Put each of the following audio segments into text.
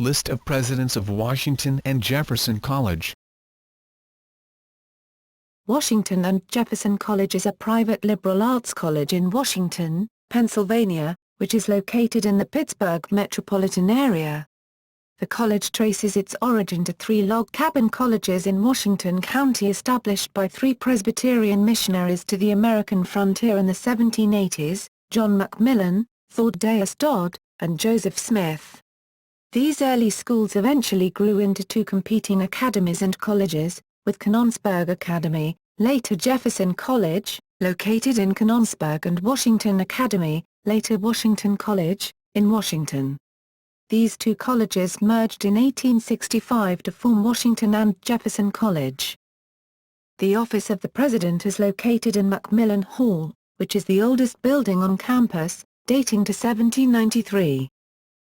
List of presidents of Washington and Jefferson College. Washington and Jefferson College is a private liberal arts college in Washington, Pennsylvania, which is located in the Pittsburgh metropolitan area. The college traces its origin to three log cabin colleges in Washington County established by three Presbyterian missionaries to the American frontier in the 1780s, John McMillan, Thaddeus Dod, and Joseph Smith. These early schools eventually grew into two competing academies and colleges, with Canonsburg Academy, later Jefferson College, located in Canonsburg, and Washington Academy, later Washington College, in Washington. These two colleges merged in 1865 to form Washington and Jefferson College. The office of the president is located in McMillan Hall, which is the oldest building on campus, dating to 1793.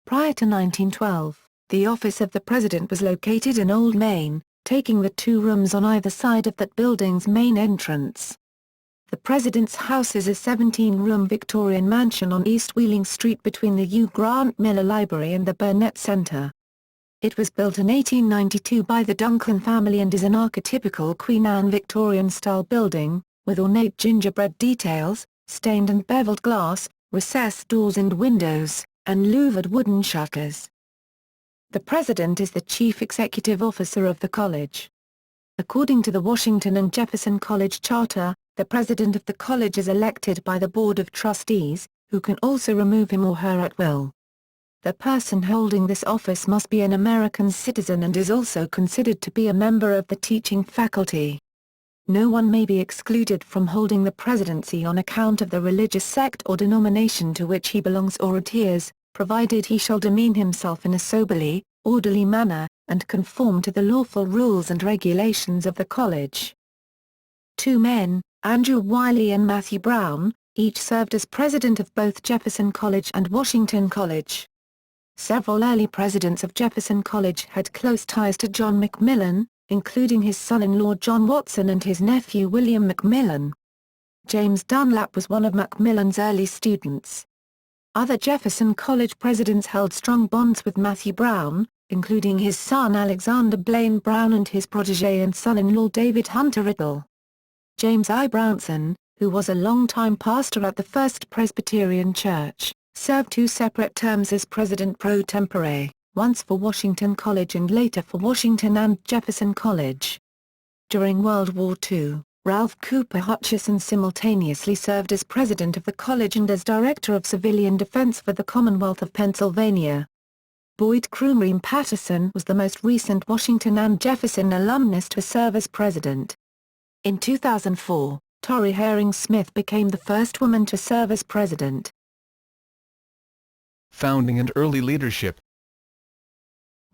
Prior to 1912, the office of the president was located in Old Main, taking the two rooms on either side of that building's main entrance. The president's house is a 17-room Victorian mansion on East Wheeling Street between the U. Grant Miller Library and the Burnett Center. It was built in 1892 by the Duncan family and is an archetypical Queen Anne Victorian-style building, with ornate gingerbread details, stained and beveled glass, recessed doors and windows, and louvered wooden shutters. The president is the chief executive officer of the college. According to the Washington and Jefferson College Charter, the president of the college is elected by the Board of Trustees, who can also remove him or her at will. The person holding this office must be an American citizen and is also considered to be a member of the teaching faculty. No one may be excluded from holding the presidency on account of the religious sect or denomination to which he belongs or adheres, provided he shall demean himself in a soberly, orderly manner, and conform to the lawful rules and regulations of the college. Two men, Andrew Wiley and Matthew Brown, each served as president of both Jefferson College and Washington College. Several early presidents of Jefferson College had close ties to John McMillan, including his son-in-law John Watson and his nephew William McMillan. James Dunlap was one of McMillan's early students. Other Jefferson College presidents held strong bonds with Matthew Brown, including his son Alexander Blaine Brown and his protege and son-in-law David Hunter Riddle. James I. Brownson, who was a longtime pastor at the First Presbyterian Church, served two separate terms as president pro tempore, once for Washington College and later for Washington and Jefferson College. During World War II, Ralph Cooper Hutchison simultaneously served as president of the college and as director of civilian defense for the Commonwealth of Pennsylvania. Boyd Crumream Patterson was the most recent Washington and Jefferson alumnus to serve as president. In 2004, Torrey Herring Smith became the first woman to serve as president. Founding and early leadership.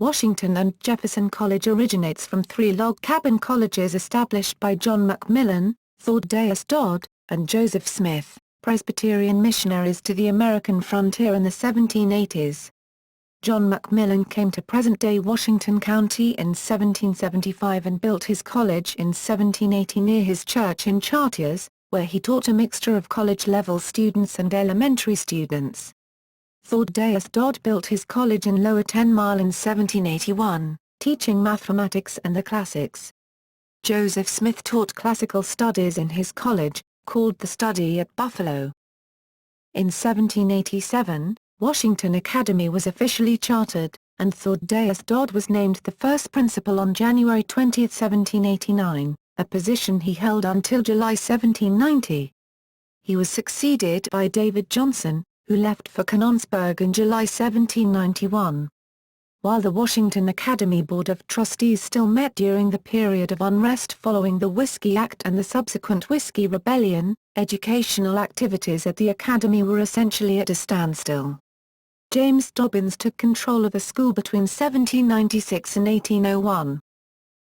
Washington and Jefferson College originates from three log cabin colleges established by John McMillan, Thaddeus Dod, and Joseph Smith, Presbyterian missionaries to the American frontier in the 1780s. John McMillan came to present-day Washington County in 1775 and built his college in 1780 near his church in Chartiers, where he taught a mixture of college-level students and elementary students. Thaddeus Dod built his college in Lower 10 Mile in 1781, teaching mathematics and the classics. Joseph Smith taught classical studies in his college, called the Study at Buffalo. In 1787, Washington Academy was officially chartered, and Thaddeus Dod was named the first principal on January 20, 1789, a position he held until July 1790. He was succeeded by David Johnson, who left for Canonsburg in July 1791. While the Washington Academy Board of Trustees still met during the period of unrest following the Whiskey Act and the subsequent Whiskey Rebellion, educational activities at the Academy were essentially at a standstill. James Dobbins took control of the school between 1796 and 1801.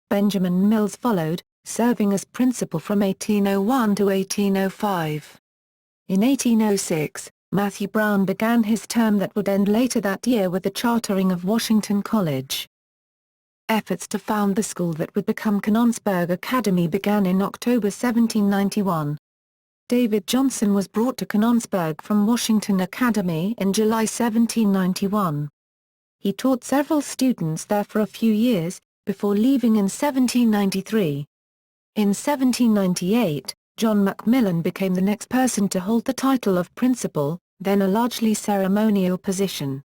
Benjamin Mills followed, serving as principal from 1801 to 1805. In 1806, Matthew Brown began his term that would end later that year with the chartering of Washington College. Efforts to found the school that would become Canonsburg Academy began in October 1791. David Johnson was brought to Canonsburg from Washington Academy in July 1791. He taught several students there for a few years, before leaving in 1793. In 1798, John McMillan became the next person to hold the title of principal, then a largely ceremonial position.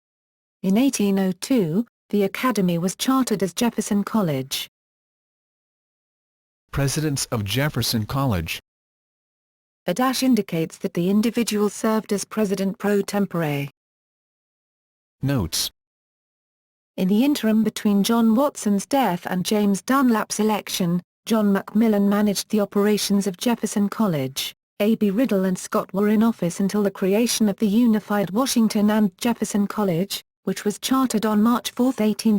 In 1802, the academy was chartered as Jefferson College. Presidents of Jefferson College. A dash indicates that the individual served as president pro tempore. Notes. In the interim between John Watson's death and James Dunlap's election, John McMillan managed the operations of Jefferson College. A.B. Riddle and Scott were in office until the creation of the unified Washington and Jefferson College, which was chartered on March 4, 18